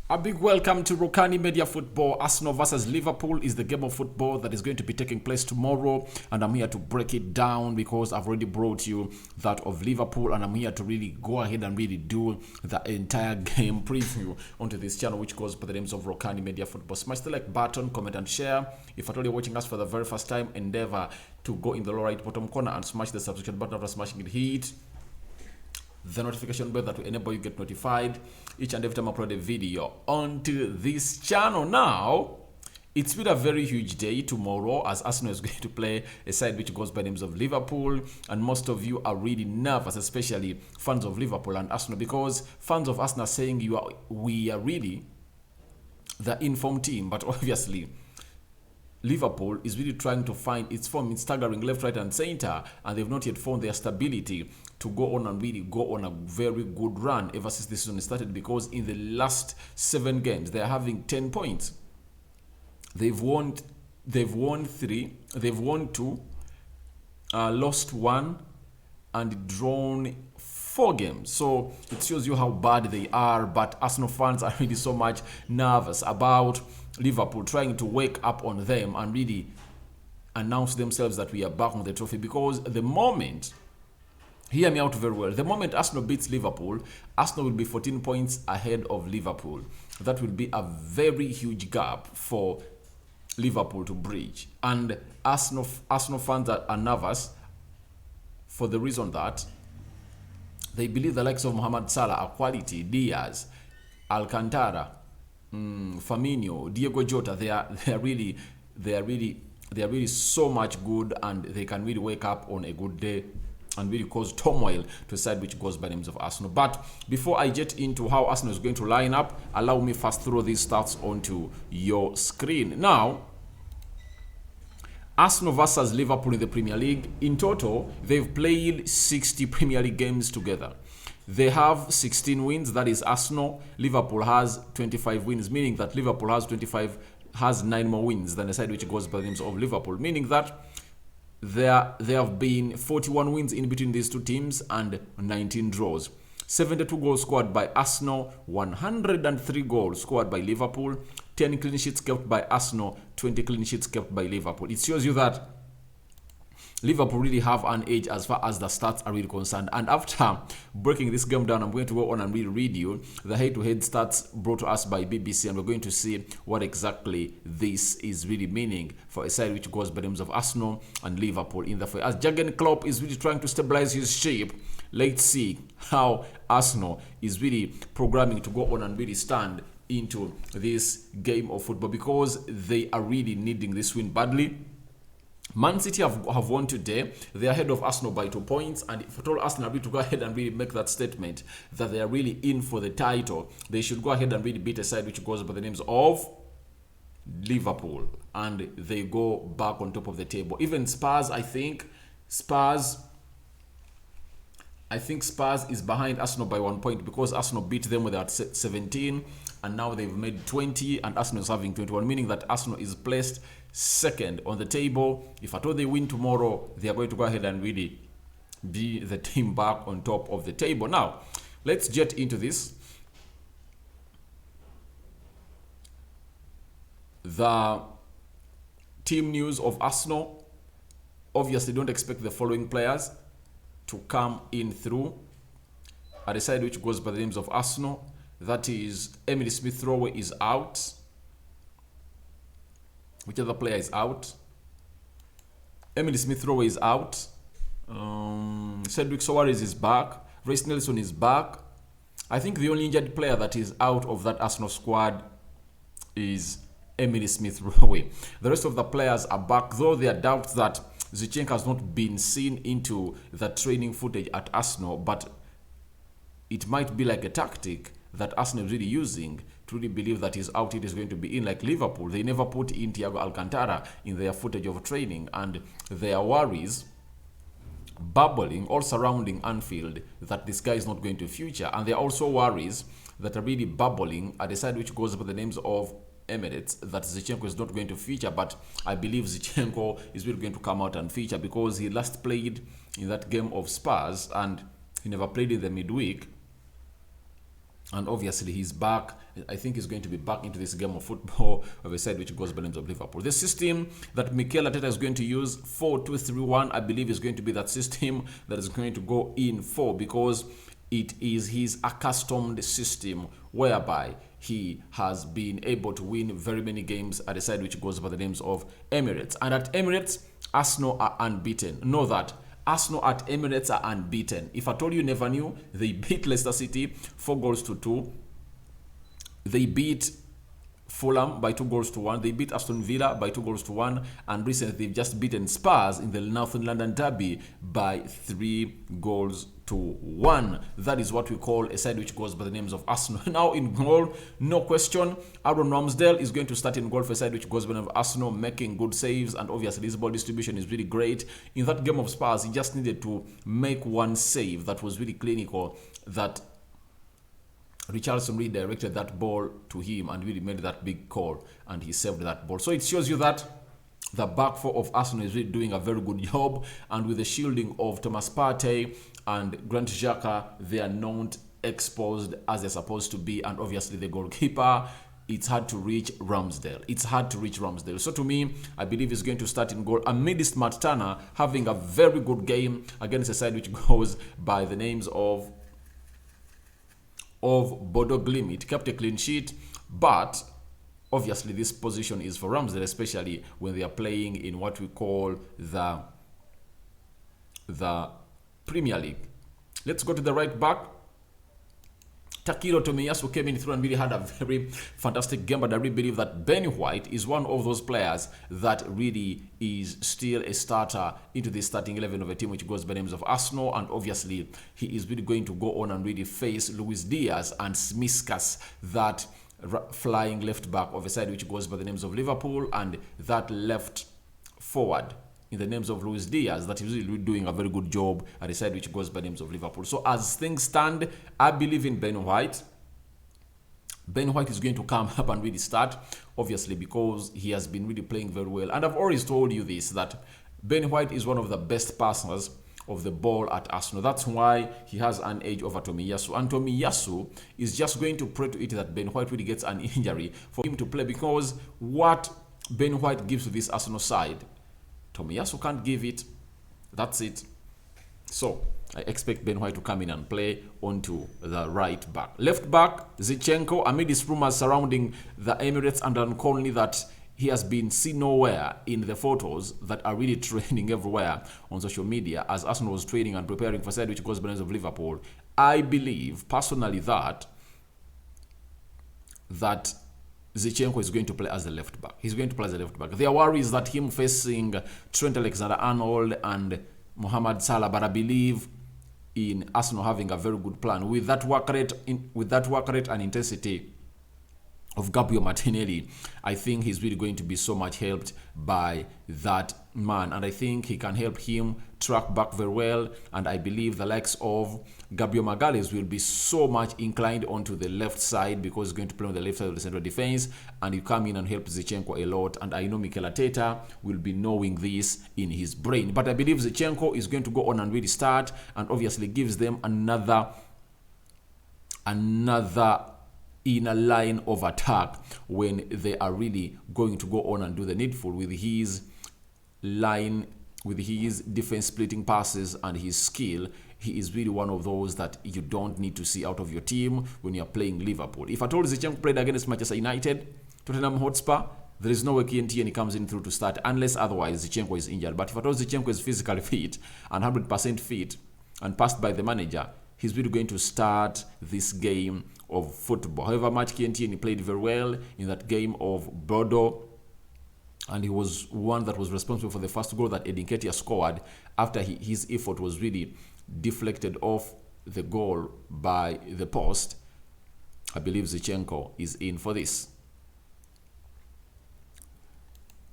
A big welcome to Rokani Media Football. Arsenal versus Liverpool is the game of football that is going to be taking place tomorrow, and I'm here to break it down because I've already brought you that of Liverpool, and I'm here to really go ahead and really do the entire game preview onto this channel, which goes by the names of Rokani Media Football. Smash the like button, comment and share. If at all you're watching us for the very first time, endeavor to go in the lower right bottom corner and smash the subscription button. After smashing it, hit the notification bell that will enable you get notified each and every time I upload a video onto this channel. Now, it's been a very huge day tomorrow as Arsenal is going to play a side which goes by the names of Liverpool, and most of you are really nervous, especially fans of Liverpool and Arsenal, because fans of Arsenal are saying we are really the informed team, but obviously Liverpool is really trying to find its form. It's staggering left, right, and center, and they've not yet found their stability to go on and really go on a very good run ever since the season started, because in the last 7 games they are having 10 points. They've won 3, they've won 2, lost 1, and drawn 4 games. So it shows you how bad they are. But Arsenal fans are really so much nervous about Liverpool trying to wake up on them and really announce themselves that we are back on the trophy, because the moment, hear me out very well, the moment Arsenal beats Liverpool, Arsenal will be 14 points ahead of Liverpool. That will be a very huge gap for Liverpool to bridge, and Arsenal fans are nervous for the reason that they believe the likes of Mohamed Salah are quality. Diaz, Alcantara, Firmino, Diego Jota, they are really so much good, and they can really wake up on a good day and really cause turmoil to a side which goes by the names of Arsenal. But before I get into how Arsenal is going to line up, allow me first throw these stats onto your screen. Now, Arsenal versus Liverpool in the Premier League. In total, they've played 60 Premier League games together. They have 16 wins, that is Arsenal. Liverpool has 25 wins, meaning that Liverpool has 9 more wins than the side which goes by the names of Liverpool, meaning that there have been 41 wins in between these two teams and 19 draws. 72 goals scored by Arsenal, 103 goals scored by Liverpool, 10 clean sheets kept by Arsenal, 20 clean sheets kept by Liverpool. It shows you that Liverpool really have an edge as far as the stats are really concerned. And after breaking this game down, I'm going to go on and really read you the head-to-head stats brought to us by BBC, and we're going to see what exactly this is really meaning for a side which goes by the names of Arsenal and Liverpool in the fight. As Jurgen Klopp is really trying to stabilize his ship, let's see how Arsenal is really programming to go on and really stand into this game of football, because they are really needing this win badly. Man City have won today. They are ahead of Arsenal by 2 points, and if at all Arsenal are really to go ahead and really make that statement that they are really in for the title, they should go ahead and really beat a side which goes by the names of Liverpool, and they go back on top of the table. Even Spurs, I think Spurs is behind Arsenal by 1 point, because Arsenal beat them when they had 17, and now they've made 20, and Arsenal is having 21, meaning that Arsenal is placed second on the table. If at all they win tomorrow, they are going to go ahead and really be the team back on top of the table. Now, let's get into this. The team news of Arsenal. Obviously, don't expect the following players to come in through at the side which goes by the names of Arsenal. That is, Emily Smith-Rowe is out. Which other player is out? Emily Smith-Rowe is out. Cedric Soares is back. Reece Nelson is back. I think the only injured player that is out of that Arsenal squad is Emily Smith-Rowe. The rest of the players are back, though there are doubts that Zinchenko has not been seen into the training footage at Arsenal, but it might be like a tactic that Arsenal is really using to really believe that he's out, it is going to be in. Like Liverpool, they never put in Thiago Alcantara in their footage of training, and there are worries bubbling all surrounding Anfield that this guy is not going to feature, and there are also worries that are really bubbling at the side which goes by the names of Emirates that Zinchenko is not going to feature. But I believe Zinchenko is really going to come out and feature, because he last played in that game of Spurs and he never played in the midweek. And obviously he's back I think is going to be back into this game of football of a side which goes by the names of Liverpool. The system that Mikel Arteta is going to use, 4-2-3-1, I believe is going to be that system that is going to go in for, because it is his accustomed system whereby he has been able to win very many games at a side which goes by the names of Emirates. And at Emirates, Arsenal are unbeaten. Know that. Arsenal at Emirates are unbeaten. If I told you never knew, they beat Leicester City 4-2. They beat Fulham by 2-1. They beat Aston Villa by 2-1. And recently they've just beaten Spurs in the Northern London Derby by 3-1. That is what we call a side which goes by the names of Arsenal. Now in goal, no question, Aaron Ramsdale is going to start in goal for a side which goes by the name of Arsenal, making good saves, and obviously his ball distribution is really great. In that game of Spurs, he just needed to make one save that was really clinical, that Richarlison redirected that ball to him and really made that big call, and he saved that ball. So it shows you that the back four of Arsenal is really doing a very good job, and with the shielding of Thomas Partey and Grant Xhaka, they are not exposed as they're supposed to be, and obviously the goalkeeper, it's hard to reach Ramsdale. It's hard to reach Ramsdale. So to me, I believe he's going to start in goal amidst Matt Turner having a very good game against a side which goes by the names of Bodo Glimt. It kept a clean sheet, but obviously this position is for Ramsdale, especially when they are playing in what we call the Premier League. Let's go to the right back. Takiro Tomiyasu came in through and really had a very fantastic game, but I really believe that Ben White is one of those players that really is still a starter into the starting 11 of a team which goes by the names of Arsenal, and obviously he is really going to go on and really face Luis Diaz and Smiskas, that flying left back of a side which goes by the names of Liverpool, and that left forward in the names of Luis Diaz that is really doing a very good job at the side which goes by the names of Liverpool. So as things stand, I believe in Ben White. Ben White is going to come up and really start, obviously, because he has been really playing very well. And I've always told you this, that Ben White is one of the best passers of the ball at Arsenal. That's why he has an edge over Tomiyasu. And Tomiyasu is just going to pray to it that Ben White really gets an injury for him to play, because what Ben White gives to this Arsenal side, Tomiyasu can't give it. That's it. So I expect Ben White to come in and play onto the right back. Left back, Zinchenko, amid these rumors surrounding the Emirates and Conley that he has been seen nowhere in the photos that are really trending everywhere on social media as Arsenal was training and preparing for side which goes by the names of Liverpool. I believe personally that Zinchenko is going to play as a left back. He's going to play as a left back. Their worry is that him facing Trent Alexander-Arnold and Mohamed Salah, but I believe in Arsenal having a very good plan with that work rate, and intensity of Gabriel Martinelli. I think he's really going to be so much helped by that man, and I think he can help him track back very well, and I believe the likes of Gabriel Magalhaes will be so much inclined onto the left side because he's going to play on the left side of the central defense, and you come in and help Zinchenko a lot, and I know Mikel Arteta will be knowing this in his brain, but I believe Zinchenko is going to go on and really start, and obviously gives them another inner line of attack when they are really going to go on and do the needful with his line, with his defense splitting passes and his skill. He is really one of those that you don't need to see out of your team when you're playing Liverpool. If I told Zinchenko played against Manchester United, Tottenham Hotspur, there is no way Kientieni comes in through to start unless otherwise Zinchenko is injured. But if I told Zinchenko is physically fit and 100% fit and passed by the manager, he's really going to start this game of football. However much Kientieni played very well in that game of Bordeaux, and he was one that was responsible for the first goal that Edin Ketia scored after his effort was really deflected off the goal by the post. I believe Zinchenko is in for this.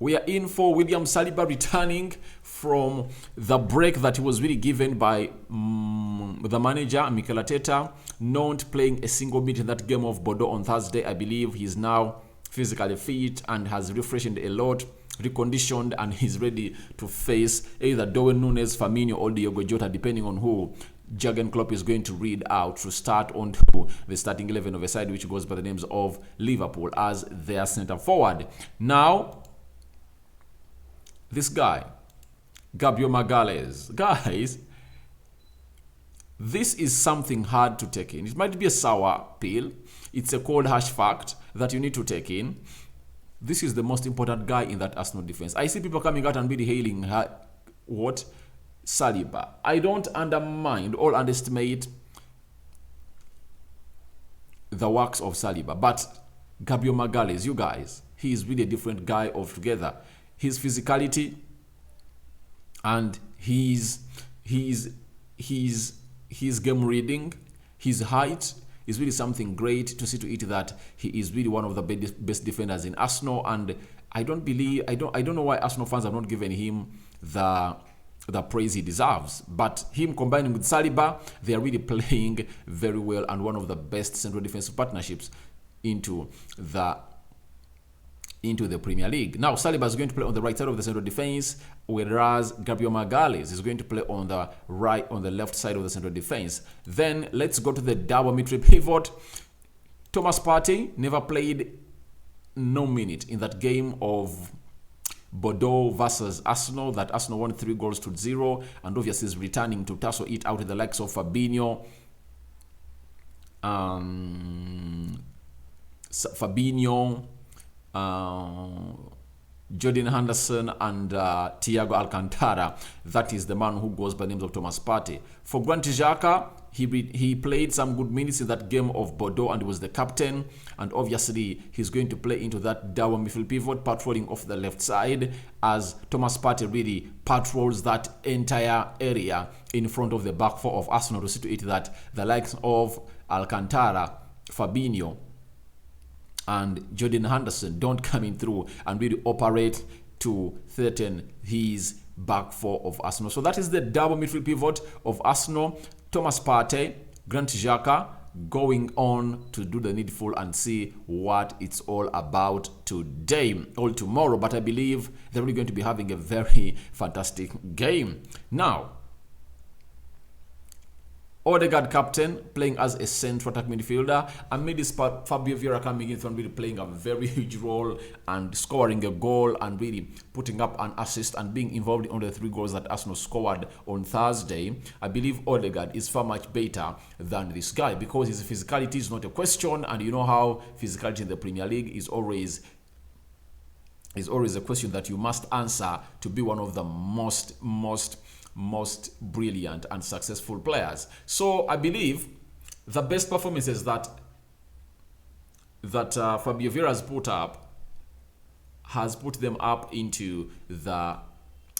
We are in for William Saliba returning from the break that he was really given by the manager, Mikel Arteta, not playing a single minute in that game of Bordeaux on Thursday. I believe he's now physically fit and has refreshed a lot, reconditioned, and he's ready to face either Darwin Núñez, Firmino, or Diogo Jota, depending on who Jurgen Klopp is going to read out to start onto the starting 11 of a side which goes by the names of Liverpool as their centre forward. Now, this guy, Gabriel Magalhaes. Guys, this is something hard to take in. It might be a sour pill. It's a cold, harsh fact that you need to take in. This is the most important guy in that Arsenal defense. I see people coming out and really hailing what? Saliba. I don't undermine or underestimate the works of Saliba, but Gabriel Magalhaes, you guys, he is really a different guy altogether. His physicality and his game reading, his height is really something great to see to it that he is really one of the best defenders in Arsenal. And I don't know why Arsenal fans have not given him the praise he deserves. But him combining with Saliba, they are really playing very well and one of the best central defensive partnerships into the Premier League. Now, Saliba is going to play on the right side of the central defense, whereas Gabriel Magalhaes is going to play on the left side of the central defense. Then let's go to the double midfield pivot. Thomas Partey never played no minute in that game of Bordeaux versus Arsenal, that Arsenal won 3-0, and obviously is returning to tussle it out with the likes of Fabinho, Jordan Henderson and Thiago Alcantara. That is the man who goes by the names of Thomas Partey. For Granit Xhaka, he played some good minutes in that game of Bordeaux and was the captain. And obviously, he's going to play into that double midfield pivot, patrolling off the left side, as Thomas Partey really patrols that entire area in front of the back four of Arsenal to see to it that the likes of Alcantara, Fabinho, and Jordan Henderson don't come in through and really operate to threaten his back four of Arsenal. So that is the double midfield pivot of Arsenal. Thomas Partey, Granit Xhaka going on to do the needful and see what it's all about today or tomorrow. But I believe they're really going to be having a very fantastic game. Now, Odegaard captain, playing as a central attack midfielder, and made this Fabio Vieira coming in and really playing a very huge role and scoring a goal and really putting up an assist and being involved in the 3 goals that Arsenal scored on Thursday. I believe Odegaard is far much better than this guy because his physicality is not a question, and you know how physicality in the Premier League is always a question that you must answer to be one of the most brilliant and successful players. So I believe the best performances that Fabio Vieira has put them up into the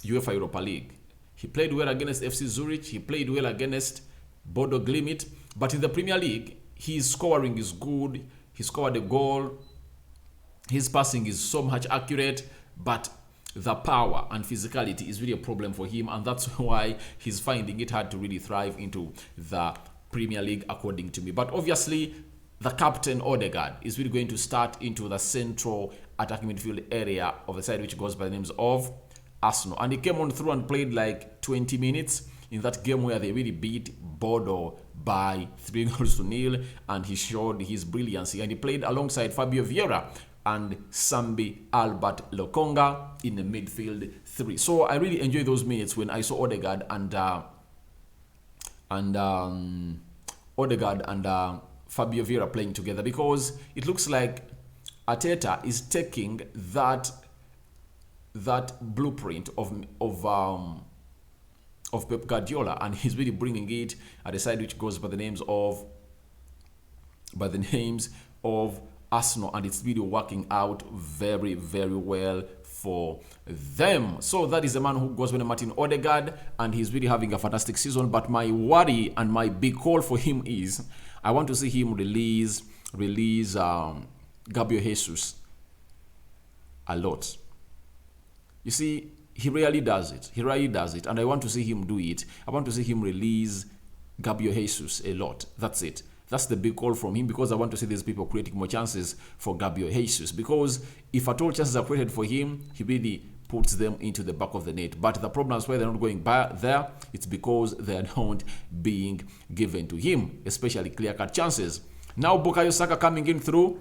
UEFA Europa League. He played well against FC Zurich. He played well against Bodo Glimt. But in the Premier League, his scoring is good. He scored a goal. His passing is so much accurate, but the power and physicality is really a problem for him, and that's why he's finding it hard to really thrive into the Premier League, according to me. But obviously, the captain Odegaard is really going to start into the central attacking midfield area of the side, which goes by the names of Arsenal. And he came on through and played like 20 minutes in that game where they really beat Bordeaux by 3-0, and he showed his brilliancy. And he played alongside Fabio Vieira and Sambi Albert Lokonga in the midfield 3. So I really enjoyed those minutes when I saw Odegaard and Fabio Vieira playing together, because it looks like Arteta is taking that blueprint of Pep Guardiola, and he's really bringing it at a side which goes by the names of Arsenal, and it's really working out very, very well for them. So that is the man who goes by Martin Odegaard, and he's really having a fantastic season. But my worry and my big call for him is I want to see him release Gabriel Jesus a lot. You see, he rarely does it. And I want to see him do it. I want to see him release Gabriel Jesus a lot. That's it. That's the big call from him, because I want to see these people creating more chances for Gabriel Jesus. Because if at all chances are created for him, he really puts them into the back of the net. But the problem is why they're not going by there, it's because they're not being given to him, especially clear-cut chances. Now Bukayo Saka coming in through,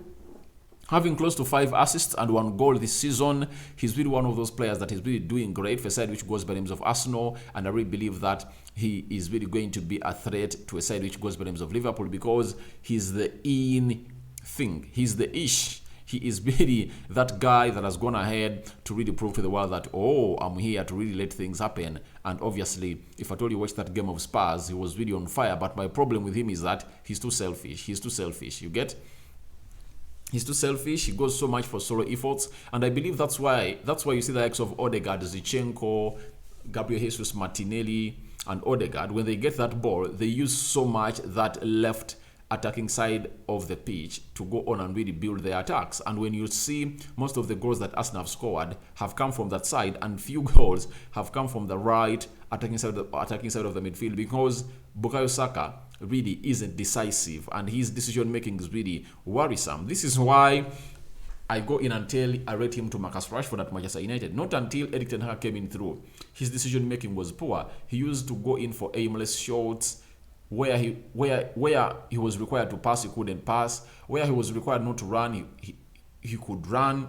having close to 5 assists and 1 goal this season. He's really one of those players that is really doing great for a side which goes by the names of Arsenal, and I really believe that he is really going to be a threat to a side which goes by the names of Liverpool, because he's the in thing. He's the ish. He is really that guy that has gone ahead to really prove to the world that, oh, I'm here to really let things happen. And obviously, if I told you watch that game of Spurs, he was really on fire. But my problem with him is that he's too selfish. He's too selfish. You get? He's too selfish. He goes so much for solo efforts, and I believe that's why you see the likes of Odegaard, Zinchenko, Gabriel Jesus, Martinelli, and Odegaard. When they get that ball, they use so much that left attacking side of the pitch to go on and really build their attacks. And when you see most of the goals that Arsenal have scored have come from that side, and few goals have come from the right attacking side of the midfield, because Bukayo Saka really isn't decisive and his decision making is really worrisome. This is why I go in until I rate him to Marcus Rashford at Manchester United. Not until Erik ten Hag came in through. His decision making was poor. He used to go in for aimless shots. Where he was required to pass, he couldn't pass. Where he was required not to run, he could run.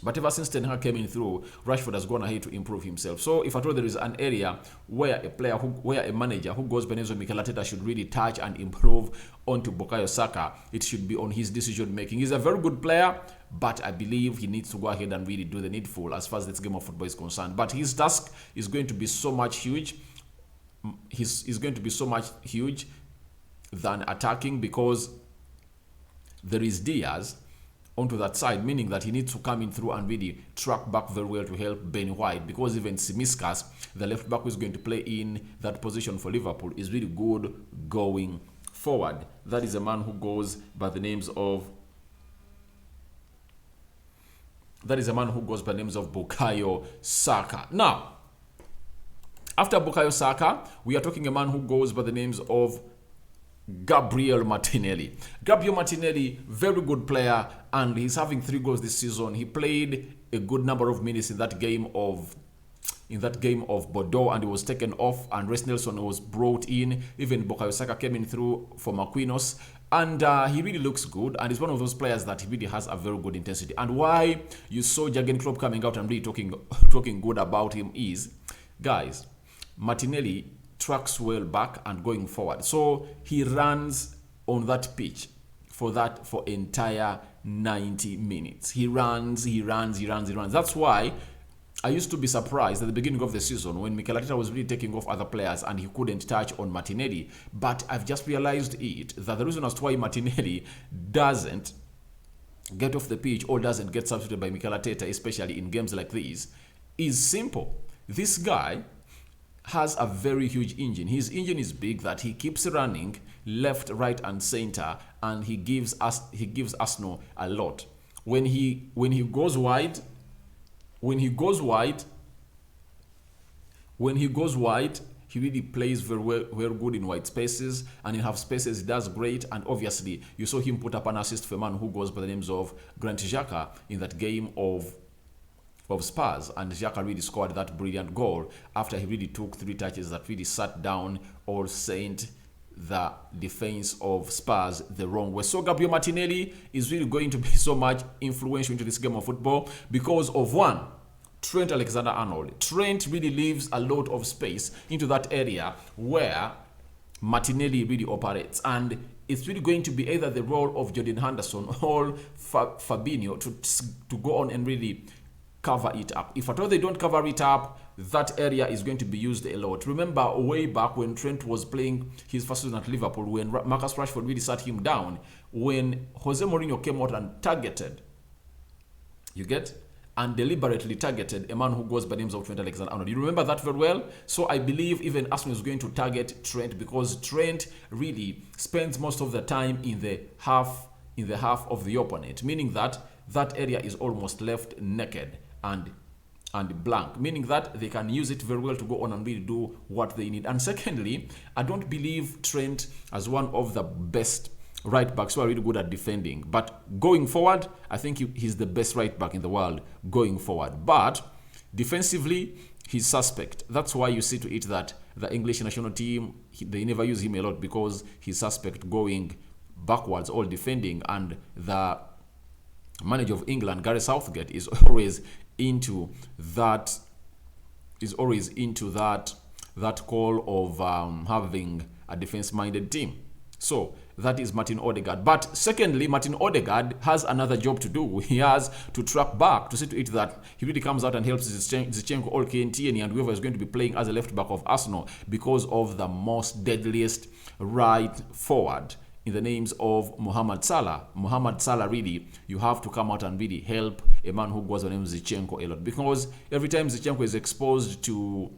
But ever since Ten Hag came in through, Rashford has gone ahead to improve himself. So if at all there is an area where a manager who goes by the name of Mikel Arteta should really touch and improve onto Bukayo Saka, it should be on his decision making. He's a very good player, but I believe he needs to go ahead and really do the needful as far as this game of football is concerned. But his task is going to be so much huge. He's going to be so much huge than attacking, because there is Diaz onto that side, meaning that he needs to come in through and really track back very well to help Ben White, because even Tsimikas, the left back who is going to play in that position for Liverpool, is really good going forward. That is a man who goes by the names of Bukayo Saka. Now, after Bukayo Saka, we are talking a man who goes by the names of Gabriel Martinelli. Gabriel Martinelli, very good player, and he's having 3 goals this season. He played a good number of minutes in that game of Bordeaux, and he was taken off, and Reece Nelson was brought in. Even Bukayo Saka came in through for Marquinhos, and he really looks good, and he's one of those players that he really has a very good intensity. And why you saw Jurgen Klopp coming out and really talking good about him is, guys, Martinelli tracks well back and going forward. So he runs on that pitch for entire 90 minutes. He runs. That's why I used to be surprised at the beginning of the season when Mikel Arteta was really taking off other players and he couldn't touch on Martinelli. But I've just realized that the reason as to why Martinelli doesn't get off the pitch or doesn't get substituted by Mikel Arteta, especially in games like these, is simple. This guy has a very huge engine. His engine is big, that he keeps running left, right, and center, and he gives Arsenal a lot. When he goes wide, he really plays very good in wide spaces, and in half spaces he does great. And obviously you saw him put up an assist for a man who goes by the names of Granit Xhaka in that game of Spurs, and Xhaka really scored that brilliant goal after he really took 3 touches that really sat down or sent the defense of Spurs the wrong way. So Gabriel Martinelli is really going to be so much influential into this game of football because of one, Trent Alexander-Arnold. Trent really leaves a lot of space into that area where Martinelli really operates, and it's really going to be either the role of Jordan Henderson or Fabinho to go on and really cover it up. If at all they don't cover it up, that area is going to be used a lot. Remember way back when Trent was playing his first season at Liverpool, when Marcus Rashford really sat him down, when Jose Mourinho came out and targeted, and deliberately targeted a man who goes by the names of Trent Alexander-Arnold. You remember that very well? So I believe even Arsenal is going to target Trent, because Trent really spends most of the time in the half of the opponent, meaning that area is almost left naked and blank, meaning that they can use it very well to go on and really do what they need. And secondly, I don't believe Trent as one of the best right backs who are really good at defending, but going forward, I think he's the best right back in the world going forward. But Defensively, he's suspect. That's why you see to it that the English national team, they never use him a lot because he's suspect going backwards or defending, and the manager of England, Gareth Southgate, is always into that that call of having a defense-minded team. So that is Martin Odegaard. But secondly, Martin Odegaard has another job to do. He has to track back to see to it that he really comes out and helps Zinchenko, Olkentieni, and whoever is going to be playing as a left back of Arsenal because of the most deadliest right forward in the names of Mohamed Salah. Mohamed Salah, really, you have to come out and really help a man who goes by the name Zinchenko a lot, because every time Zinchenko is exposed to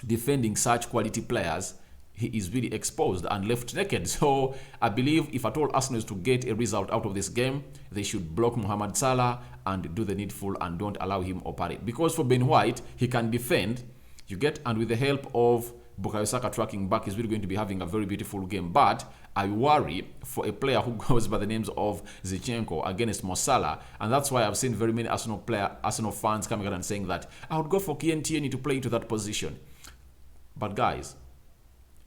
defending such quality players, he is really exposed and left naked. So I believe if at all Arsenal is to get a result out of this game, they should block Mohamed Salah and do the needful and don't allow him operate. Because for Ben White, he can defend, you get, and with the help of Bukayo Saka tracking back, he's really going to be having a very beautiful game. But I worry for a player who goes by the names of Zinchenko against Mo Salah, and that's why I've seen very many Arsenal fans coming out and saying that I would go for Kientieni to play into that position. But guys,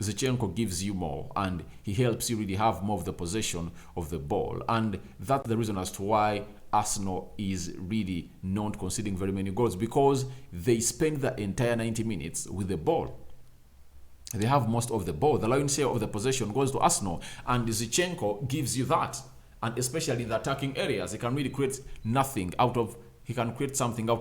Zinchenko gives you more and he helps you really have more of the possession of the ball, and that's the reason as to why Arsenal is really not conceding very many goals, because they spend the entire 90 minutes with the ball. They have most of the ball. The lion's share of the possession goes to Arsenal, and Zinchenko gives you that, and especially in the attacking areas, he can really create something out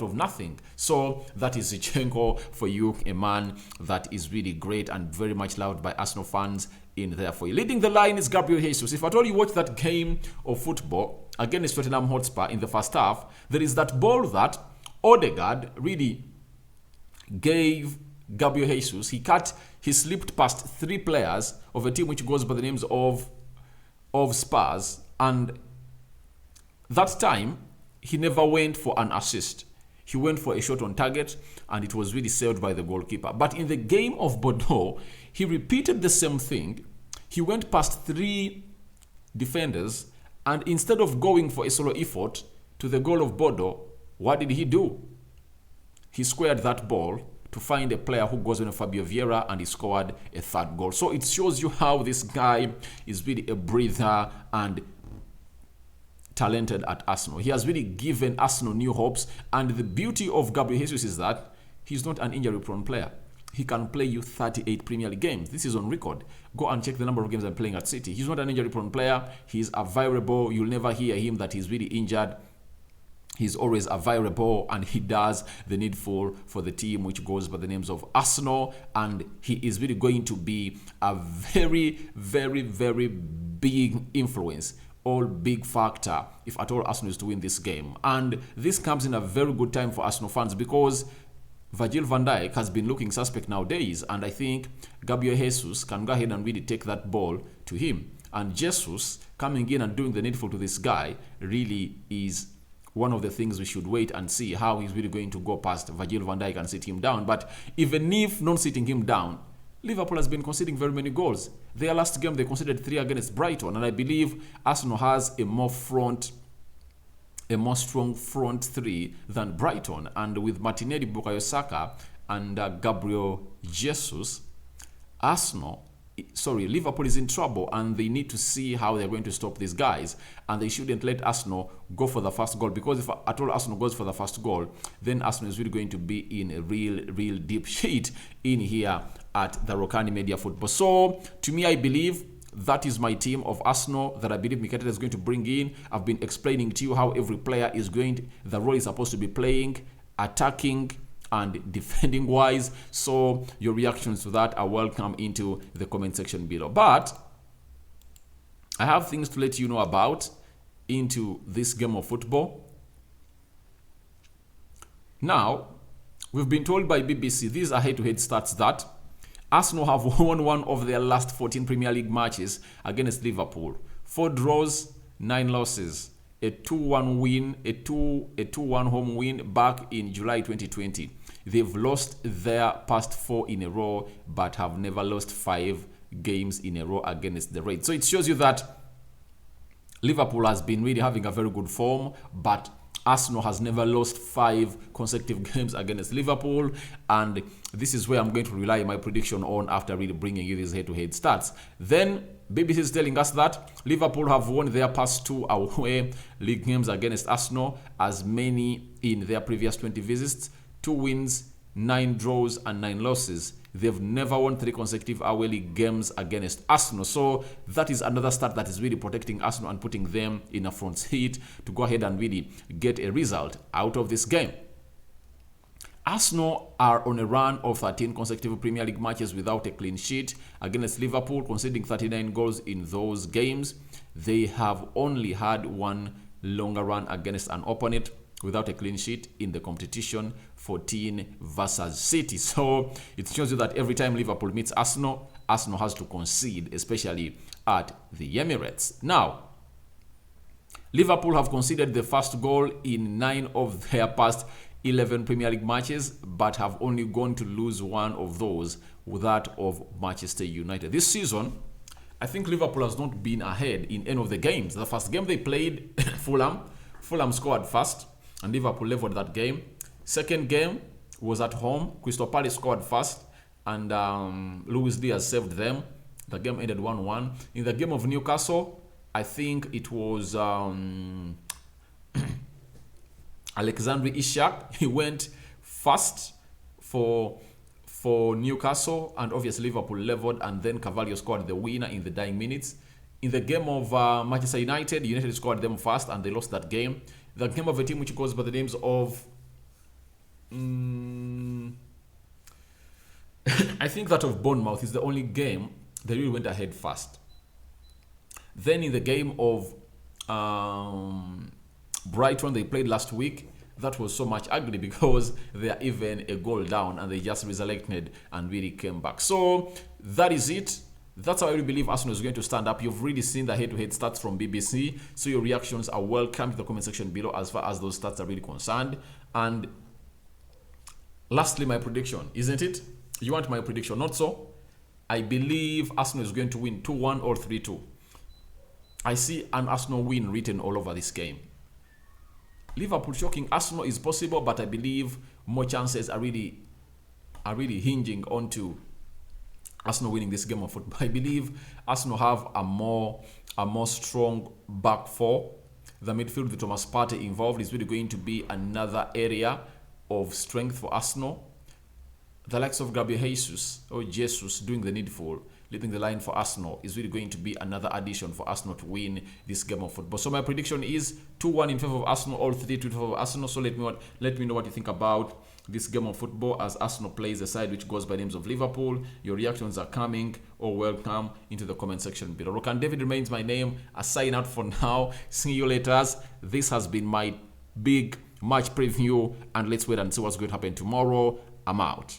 of nothing. So that is Zinchenko for you, a man that is really great and very much loved by Arsenal fans in there for you. Leading the line is Gabriel Jesus. If at all you watch that game of football against Tottenham Hotspur in the first half, there is that ball that Odegaard really gave Gabriel Jesus. He slipped past three players of a team which goes by the names of Spurs, and that time he never went for an assist. He went for a shot on target, and it was really saved by the goalkeeper. But in the game of Bordeaux, he repeated the same thing. He went past three defenders, and instead of going for a solo effort to the goal of Bordeaux, what did he do? He squared that ball to find a player who goes on Fabio Vieira, and he scored a third goal. So it shows you how this guy is really a breather and talented at Arsenal. He has really given Arsenal new hopes, and the beauty of Gabriel Jesus is that he's not an injury-prone player. He can play you 38 Premier League games. This is on record. Go and check the number of games I'm playing at City. He's not an injury-prone player. He's available. You'll never hear him that he's really injured. He's always available, and he does the needful for the team which goes by the names of Arsenal, and he is really going to be a very, very, very big influence, all big factor if at all Arsenal is to win this game. And this comes in a very good time for Arsenal fans, because Virgil van Dijk has been looking suspect nowadays, and I think Gabriel Jesus can go ahead and really take that ball to him. And Jesus coming in and doing the needful to this guy really is one of the things we should wait and see how he's really going to go past Virgil van Dijk and sit him down. But even if not sitting him down, Liverpool has been conceding very many goals. Their last game, they conceded 3 against Brighton, and I believe Arsenal has a more strong front three than Brighton. And with Martinelli, Bukayo Saka, and Gabriel Jesus, Liverpool is in trouble, and they need to see how they're going to stop these guys, and they shouldn't let Arsenal go for the first goal, because if at all Arsenal goes for the first goal, then Arsenal is really going to be in a real deep shit in here at the Rokani Media Football. So to me, I believe that is my team of Arsenal that I believe Mikel Arteta is going to bring in. I've been explaining to you how every player is the role is supposed to be playing, attacking and defending wise. So your reactions to that are welcome into the comment section below. But I have things to let you know about into this game of football. Now, we've been told by BBC, these are head-to-head stats, that Arsenal have won one of their last 14 Premier League matches against Liverpool. 4 draws, 9 losses. A 2-1 win, a 2-1 home win back in July 2020. They've lost their past 4 in a row, but have never lost 5 games in a row against the Reds. So it shows you that Liverpool has been really having a very good form, but Arsenal has never lost 5 consecutive games against Liverpool, and this is where I'm going to rely my prediction on after really bringing you these head-to-head stats. Then BBC is telling us that Liverpool have won their past 2 away league games against Arsenal, as many in their previous 20 visits, 2 wins, 9 draws and 9 losses. They've never won 3 consecutive away league games against Arsenal. So that is another stat that is really protecting Arsenal and putting them in a front seat to go ahead and really get a result out of this game. Arsenal are on a run of 13 consecutive Premier League matches without a clean sheet against Liverpool, conceding 39 goals in those games. They have only had 1 longer run against an opponent without a clean sheet in the competition, 14 versus City. So it shows you that every time Liverpool meets Arsenal, Arsenal has to concede, especially at the Emirates. Now, Liverpool have conceded the first goal in 9 of their past 11 Premier League matches, but have only gone to lose 1 of those, that of Manchester United. This season, I think Liverpool has not been ahead in any of the games. The first game they played, Fulham scored first, and Liverpool leveled that game. Second game was at home. Crystal Palace scored first, and Luis Diaz saved them. The game ended 1-1. In the game of Newcastle, I think it was Alexandre Isak. He went first for Newcastle, and obviously Liverpool leveled, and then Carvalho scored the winner in the dying minutes. In the game of Manchester United, United scored them first, and they lost that game. The game of a team which goes by the names of I think that of Bournemouth is the only game they really went ahead first. Then in the game of Brighton they played last week, that was so much ugly because they are even a goal down and they just resurrected and really came back. So that is it. That's how I really believe Arsenal is going to stand up. You've really seen the head-to-head stats from BBC, so your reactions are welcome to the comment section below as far as those stats are really concerned. And lastly, my prediction, isn't it? You want my prediction? Not so. I believe Arsenal is going to win 2-1 or 3-2. I see an Arsenal win written all over this game. Liverpool shocking Arsenal is possible, but I believe more chances are really hinging onto Arsenal winning this game of football. I believe Arsenal have a more strong back four. The midfield with Thomas Partey involved is really going to be another area of strength for Arsenal. The likes of Gabriel Jesus doing the needful, leading the line for Arsenal, is really going to be another addition for Arsenal to win this game of football. So my prediction is 2-1 in favor of Arsenal, all 3-2 in favor of Arsenal. So let me know what you think about this game of football as Arsenal plays a side which goes by names of Liverpool. Your reactions are coming or welcome into the comment section below. Rokani David remains my name. I sign out for now. See you later. This has been my big match preview, and let's wait and see what's going to happen tomorrow. I'm out.